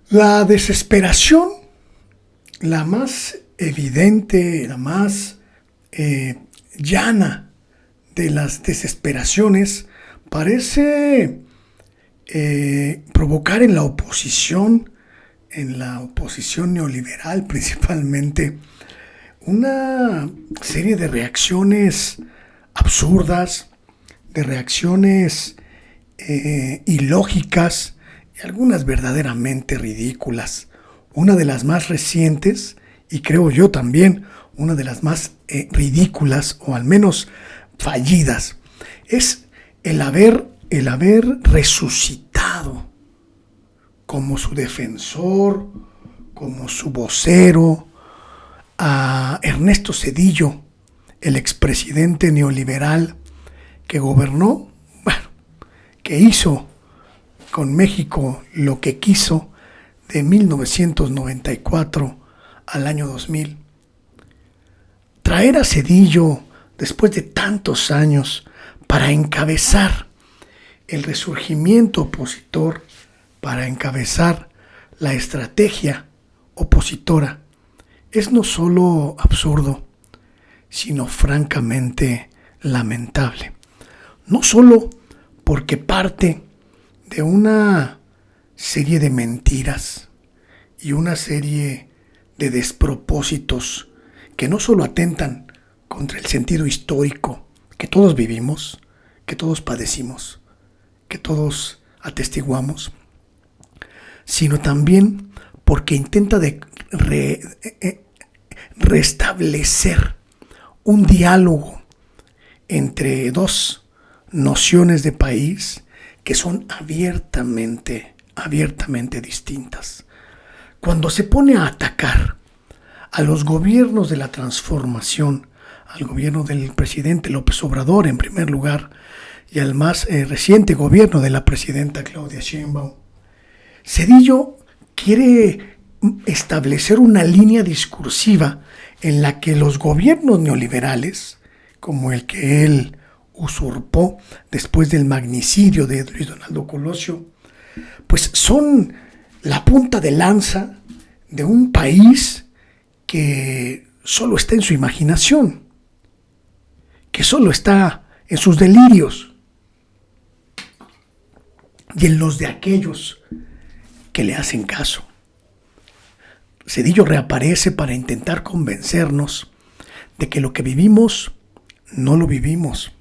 La desesperación, la más evidente, la más llana de las desesperaciones, parece provocar en la oposición neoliberal principalmente, una serie de reacciones absurdas, de reacciones ilógicas y algunas verdaderamente ridículas. Una de las más recientes, y creo yo también una de las más ridículas o al menos fallidas, es el haber resucitado como su defensor, como su vocero, a Ernesto Zedillo, el expresidente neoliberal que gobernó, bueno, que hizo con México lo que quiso de 1994 al año 2000. Traer a Zedillo después de tantos años para encabezar el resurgimiento opositor, para encabezar la estrategia opositora, es no solo absurdo, sino francamente lamentable. No solo porque parte de una serie de mentiras y una serie de despropósitos que no solo atentan contra el sentido histórico que todos vivimos, que todos padecimos, que todos atestiguamos, sino también porque intenta restablecer un diálogo entre dos nociones de país que son abiertamente distintas. Cuando se pone a atacar a los gobiernos de la transformación, al gobierno del presidente López Obrador en primer lugar, y al más reciente gobierno de la presidenta Claudia Sheinbaum, Zedillo quiere establecer una línea discursiva en la que los gobiernos neoliberales, como el que él usurpó después del magnicidio de Luis Donaldo Colosio, pues son la punta de lanza de un país que solo está en su imaginación, que solo está en sus delirios y en los de aquellos que le hacen caso. Zedillo reaparece para intentar convencernos de que lo que vivimos no lo vivimos,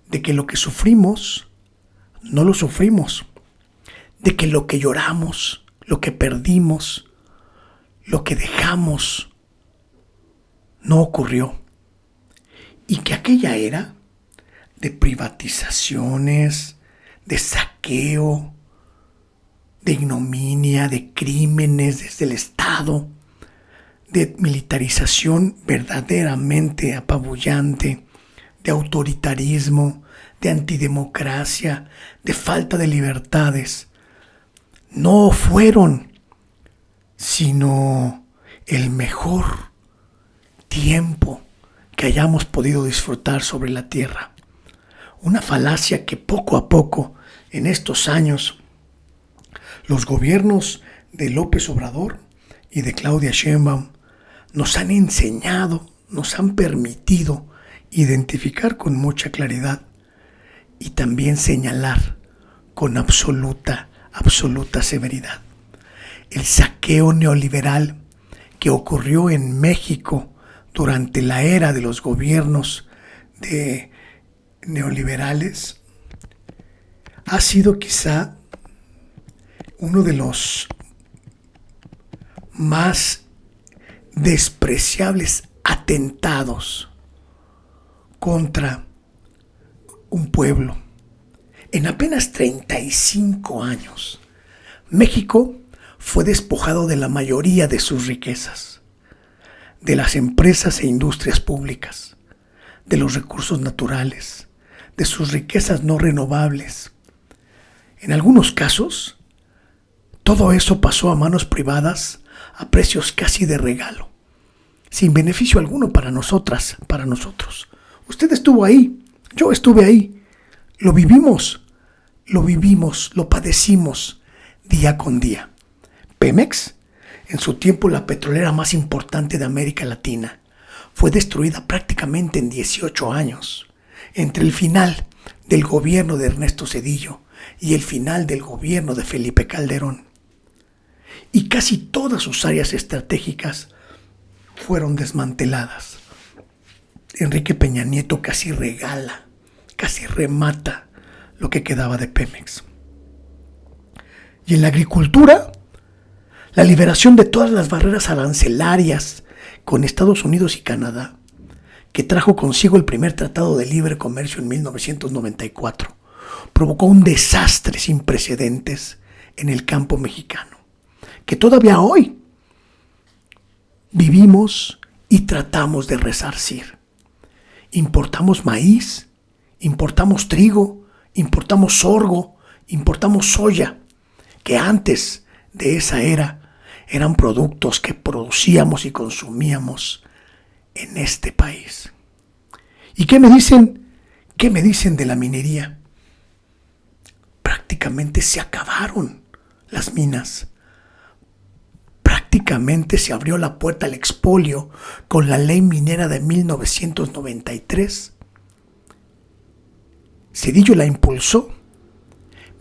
de que lo que sufrimos no lo sufrimos, de que lo que lloramos, lo que perdimos, lo que dejamos, no ocurrió, y que aquella era de privatizaciones, de saqueo, de ignominia, de crímenes desde el Estado, de militarización verdaderamente apabullante, de autoritarismo, de antidemocracia, de falta de libertades, no fueron sino el mejor tiempo que hayamos podido disfrutar sobre la tierra. Una falacia que poco a poco, en estos años, los gobiernos de López Obrador y de Claudia Sheinbaum nos han enseñado, nos han permitido identificar con mucha claridad y también señalar con absoluta severidad. El saqueo neoliberal que ocurrió en México durante la era de los gobiernos de neoliberales ha sido quizá uno de los más despreciables atentados contra un pueblo. En apenas 35 años, México fue despojado de la mayoría de sus riquezas, de las empresas e industrias públicas, de los recursos naturales, de sus riquezas no renovables. En algunos casos, todo eso pasó a manos privadas a precios casi de regalo, sin beneficio alguno para nosotras, para nosotros. Usted estuvo ahí, yo estuve ahí, lo vivimos, lo padecimos día con día. Pemex, en su tiempo la petrolera más importante de América Latina, fue destruida prácticamente en 18 años, entre el final del gobierno de Ernesto Zedillo y el final del gobierno de Felipe Calderón. Y casi todas sus áreas estratégicas fueron desmanteladas. Enrique Peña Nieto casi regala, casi remata lo que quedaba de Pemex. Y en la agricultura, la liberación de todas las barreras arancelarias con Estados Unidos y Canadá, que trajo consigo el primer tratado de libre comercio en 1994, provocó un desastre sin precedentes en el campo mexicano, que todavía hoy vivimos y tratamos de resarcir. Importamos maíz, importamos trigo, importamos sorgo, importamos soya, que antes de esa era eran productos que producíamos y consumíamos en este país. ¿Y qué me dicen? ¿Qué me dicen de la minería? Prácticamente se acabaron las minas. Prácticamente se abrió la puerta al expolio con la ley minera de 1993. Zedillo la impulsó.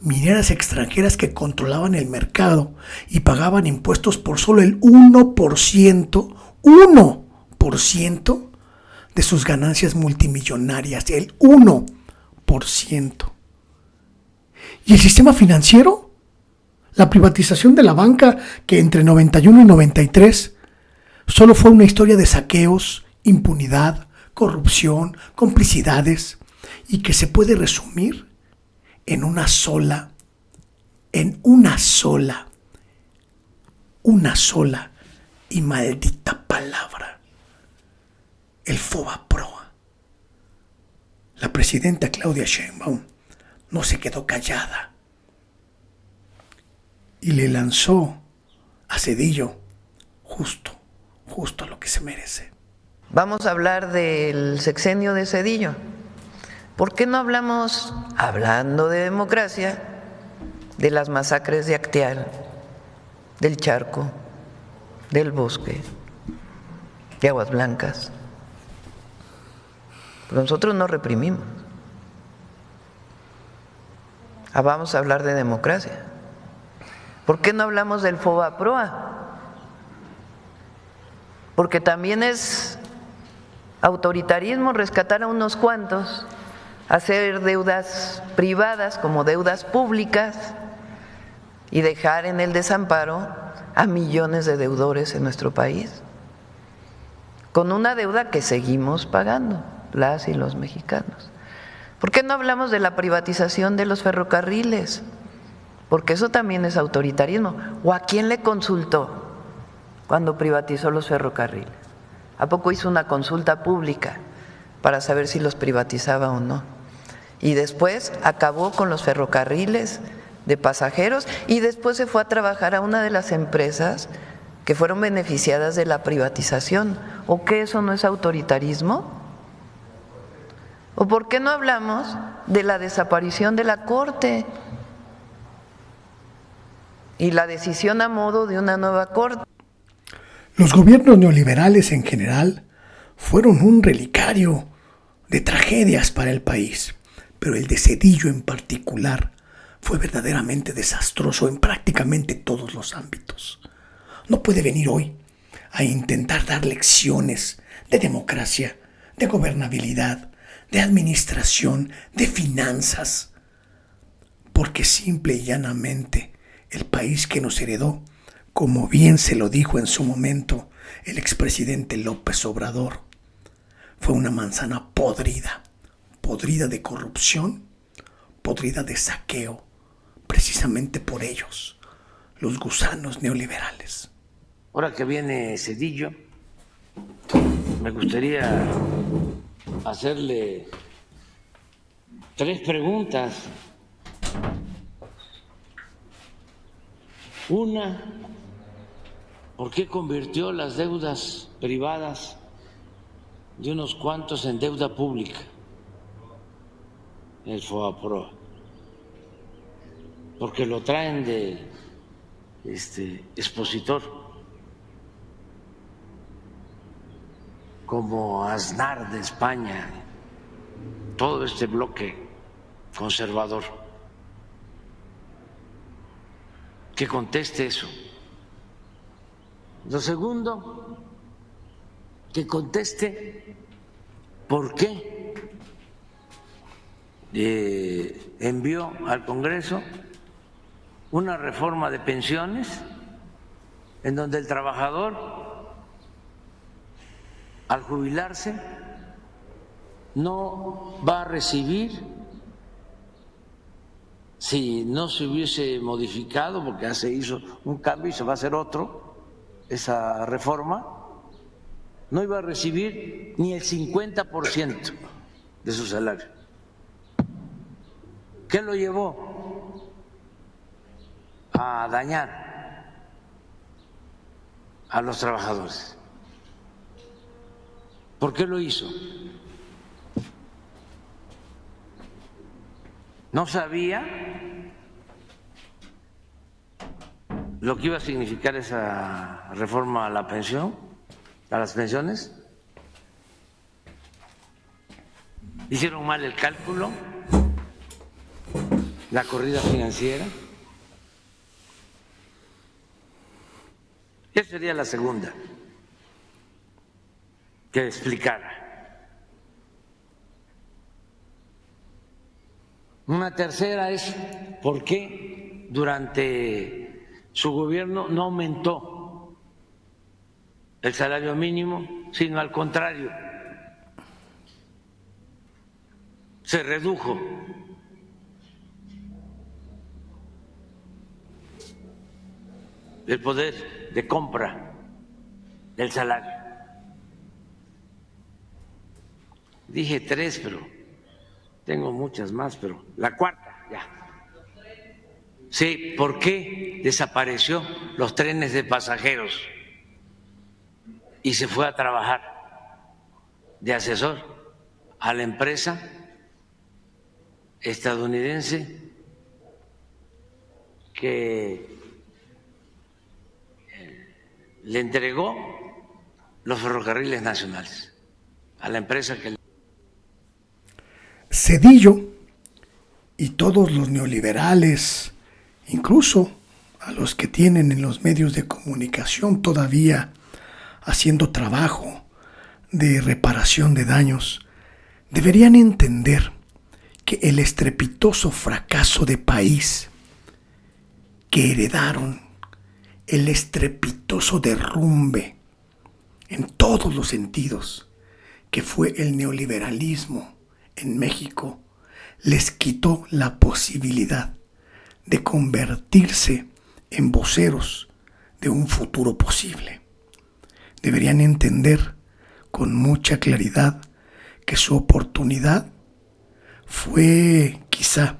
Mineras extranjeras que controlaban el mercado y pagaban impuestos por solo el 1% de sus ganancias multimillonarias, el 1%. ¿Y el sistema financiero? La privatización de la banca, que entre 91 y 93 solo fue una historia de saqueos, impunidad, corrupción, complicidades, y que se puede resumir en una sola y maldita palabra: el FOBAPROA. La presidenta Claudia Sheinbaum no se quedó callada y le lanzó a Zedillo justo lo que se merece. Vamos a hablar del sexenio de Zedillo. ¿Por qué no hablamos, hablando de democracia, de las masacres de Acteal, del Charco, del Bosque, de Aguas Blancas? Pero nosotros no reprimimos. Vamos a hablar de democracia. ¿Por qué no hablamos del FOBAPROA? Porque también es autoritarismo rescatar a unos cuantos, hacer deudas privadas como deudas públicas y dejar en el desamparo a millones de deudores en nuestro país, con una deuda que seguimos pagando las y los mexicanos. ¿Por qué no hablamos de la privatización de los ferrocarriles? Porque eso también es autoritarismo. ¿O a quién le consultó cuando privatizó los ferrocarriles? ¿A poco hizo una consulta pública para saber si los privatizaba o no? Y después acabó con los ferrocarriles de pasajeros y después se fue a trabajar a una de las empresas que fueron beneficiadas de la privatización. ¿O qué, eso no es autoritarismo? ¿O por qué no hablamos de la desaparición de la Corte y la decisión a modo de una nueva Corte? Los gobiernos neoliberales en general fueron un relicario de tragedias para el país, pero el de Zedillo en particular fue verdaderamente desastroso en prácticamente todos los ámbitos. No puede venir hoy a intentar dar lecciones de democracia, de gobernabilidad, de administración, de finanzas, porque simple y llanamente el país que nos heredó, como bien se lo dijo en su momento el expresidente López Obrador, fue una manzana podrida de corrupción, podrida de saqueo, precisamente por ellos, los gusanos neoliberales. Ahora que viene Zedillo, me gustaría hacerle 3 preguntas. Una, ¿por qué convirtió las deudas privadas de unos cuantos en deuda pública? El FOBAPROA. Porque lo traen de expositor, como Aznar de España, todo este bloque conservador, que conteste eso. Lo segundo, que conteste por qué envió al Congreso una reforma de pensiones en donde el trabajador, al jubilarse, no va a recibir, si no se hubiese modificado, porque ya se hizo un cambio y se va a hacer otro, esa reforma, no iba a recibir ni el 50% de su salario. ¿Qué lo llevó a dañar a los trabajadores? ¿Por qué lo hizo? ¿No sabía lo que iba a significar esa reforma a la pensión, a las pensiones? ¿Hicieron mal el cálculo? ¿La corrida financiera? Esa sería la segunda que explicara. Una tercera es por qué durante su gobierno no aumentó el salario mínimo, sino al contrario, se redujo. El poder de compra del salario. Dije tres, pero tengo muchas más, pero la cuarta, ya. Sí, ¿por qué desapareció los trenes de pasajeros y se fue a trabajar de asesor a la empresa estadounidense que le entregó los ferrocarriles nacionales a la empresa que... Zedillo y todos los neoliberales, incluso a los que tienen en los medios de comunicación todavía haciendo trabajo de reparación de daños, deberían entender que el estrepitoso fracaso de país que heredaron, el estrepitoso derrumbe en todos los sentidos que fue el neoliberalismo en México, les quitó la posibilidad de convertirse en voceros de un futuro posible. Deberían entender con mucha claridad que su oportunidad fue quizá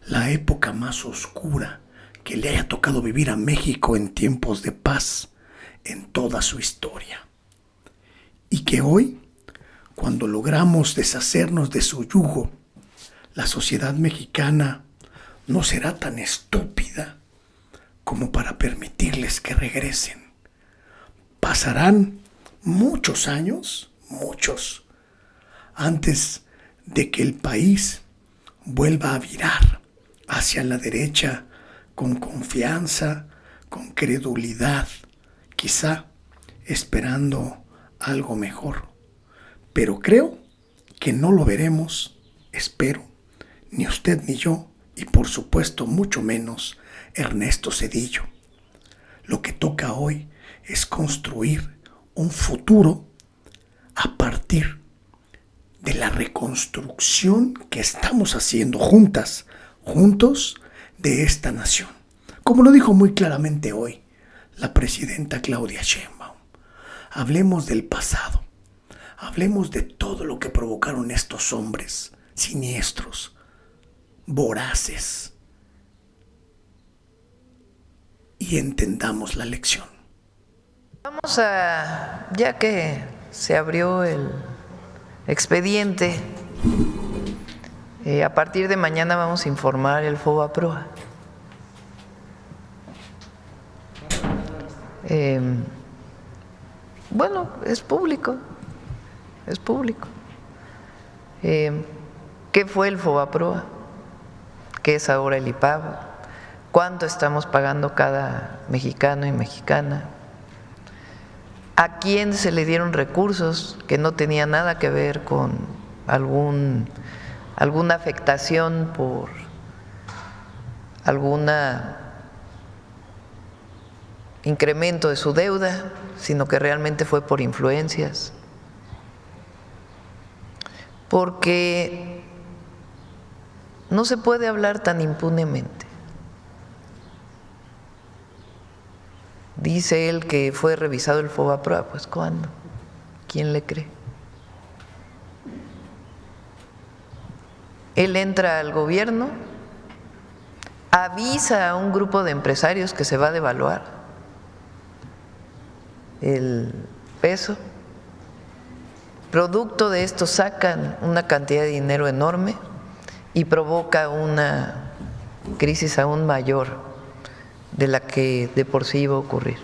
la época más oscura que le haya tocado vivir a México en tiempos de paz en toda su historia. Y que hoy, cuando logramos deshacernos de su yugo, la sociedad mexicana no será tan estúpida como para permitirles que regresen. Pasarán muchos años, muchos, antes de que el país vuelva a virar hacia la derecha con confianza, con credulidad, quizá esperando algo mejor. Pero creo que no lo veremos, espero, ni usted ni yo, y por supuesto mucho menos Ernesto Zedillo. Lo que toca hoy es construir un futuro a partir de la reconstrucción que estamos haciendo juntos de esta nación. Como lo dijo muy claramente hoy la presidenta Claudia Sheinbaum, hablemos del pasado, hablemos de todo lo que provocaron estos hombres siniestros, voraces, y entendamos la lección. Vamos a, ya que se abrió el expediente, a partir de mañana vamos a informar el FOBAPROA. bueno, es público, es público. ¿Qué fue el FOBAPROA? ¿Qué es ahora el IPAB? ¿Cuánto estamos pagando cada mexicano y mexicana? ¿A quién se le dieron recursos que no tenía nada que ver con alguna afectación por algún incremento de su deuda, sino que realmente fue por influencias? Porque no se puede hablar tan impunemente. Dice él que fue revisado el FOBAPROA, pues ¿cuándo? ¿Quién le cree? Él entra al gobierno, avisa a un grupo de empresarios que se va a devaluar el peso. Producto de esto sacan una cantidad de dinero enorme y provoca una crisis aún mayor de la que de por sí iba a ocurrir.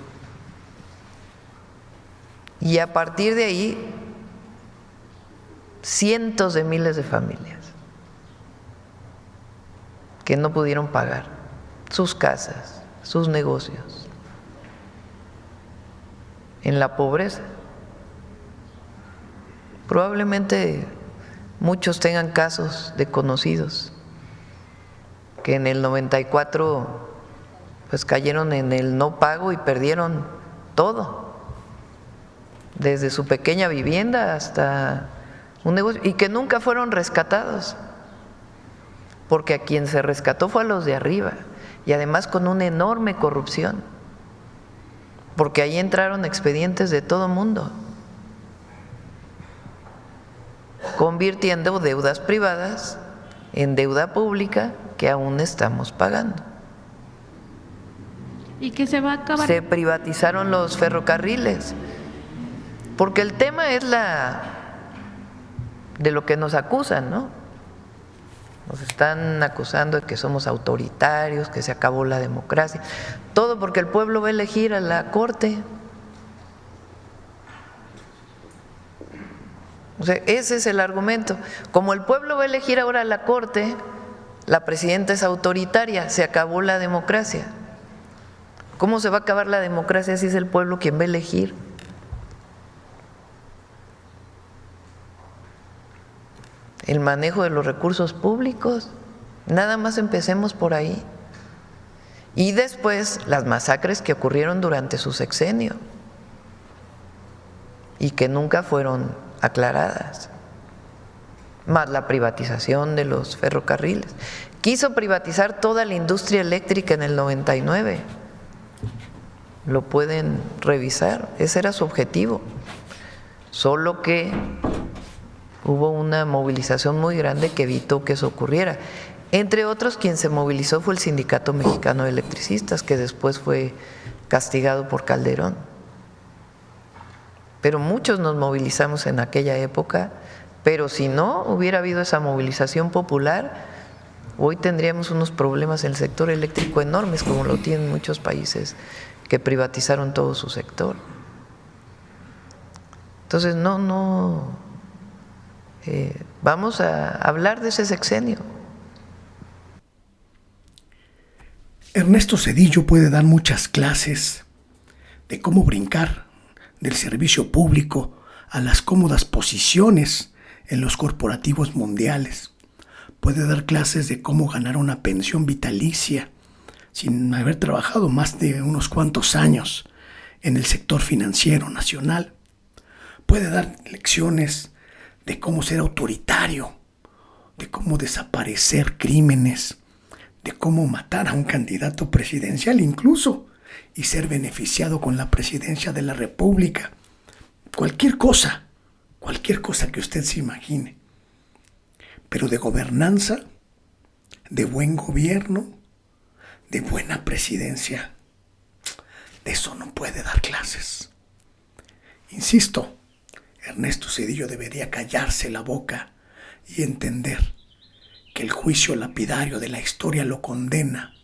Y a partir de ahí, cientos de miles de familias que no pudieron pagar sus casas, sus negocios, en la pobreza. Probablemente muchos tengan casos de conocidos que en el 94 pues cayeron en el no pago y perdieron todo, desde su pequeña vivienda hasta un negocio, y que nunca fueron rescatados, porque a quien se rescató fue a los de arriba, y además con una enorme corrupción, porque ahí entraron expedientes de todo mundo, convirtiendo deudas privadas en deuda pública que aún estamos pagando. ¿Y que se va a acabar? Se privatizaron los ferrocarriles, porque el tema es de lo que nos acusan, ¿no? Nos están acusando de que somos autoritarios, que se acabó la democracia, todo porque el pueblo va a elegir a la Corte. O sea, ese es el argumento. Como el pueblo va a elegir ahora a la Corte, la presidenta es autoritaria, se acabó la democracia. ¿Cómo se va a acabar la democracia si es el pueblo quien va a elegir? El manejo de los recursos públicos, nada más empecemos por ahí. Y después las masacres que ocurrieron durante su sexenio y que nunca fueron aclaradas, más la privatización de los ferrocarriles. Quiso privatizar toda la industria eléctrica en el 99. Lo pueden revisar, ese era su objetivo, solo que hubo una movilización muy grande que evitó que eso ocurriera. Entre otros, quien se movilizó fue el Sindicato Mexicano de Electricistas, que después fue castigado por Calderón. Pero muchos nos movilizamos en aquella época, pero si no hubiera habido esa movilización popular, hoy tendríamos unos problemas en el sector eléctrico enormes, como lo tienen muchos países que privatizaron todo su sector. Entonces, vamos a hablar de ese sexenio. Ernesto Zedillo puede dar muchas clases de cómo brincar del servicio público a las cómodas posiciones en los corporativos mundiales. Puede dar clases de cómo ganar una pensión vitalicia sin haber trabajado más de unos cuantos años en el sector financiero nacional. Puede dar lecciones de cómo ser autoritario, de cómo desaparecer crímenes, de cómo matar a un candidato presidencial incluso y ser beneficiado con la presidencia de la República. Cualquier cosa que usted se imagine. Pero de gobernanza, de buen gobierno, de buena presidencia, de eso no puede dar clases. Insisto, Ernesto Zedillo debería callarse la boca y entender que el juicio lapidario de la historia lo condena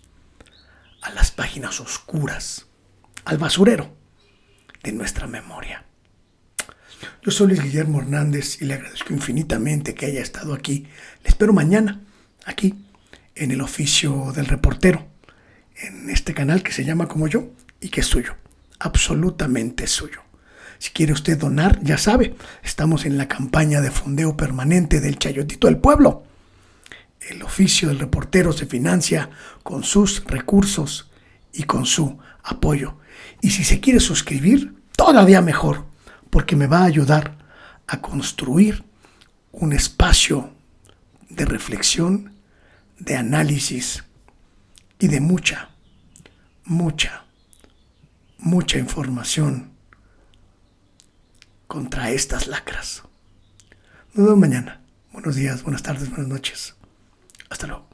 a las páginas oscuras, al basurero, de nuestra memoria. Yo soy Luis Guillermo Hernández y le agradezco infinitamente que haya estado aquí. Le espero mañana, aquí, en el oficio del reportero, en este canal que se llama como yo y que es suyo, absolutamente suyo. Si quiere usted donar, ya sabe, estamos en la campaña de fondeo permanente del Chayotito del Pueblo. El oficio del reportero se financia con sus recursos y con su apoyo. Y si se quiere suscribir, todavía mejor, porque me va a ayudar a construir un espacio de reflexión, de análisis y de mucha información contra estas lacras. Nos vemos mañana. Buenos días, buenas tardes, buenas noches. Hasta luego.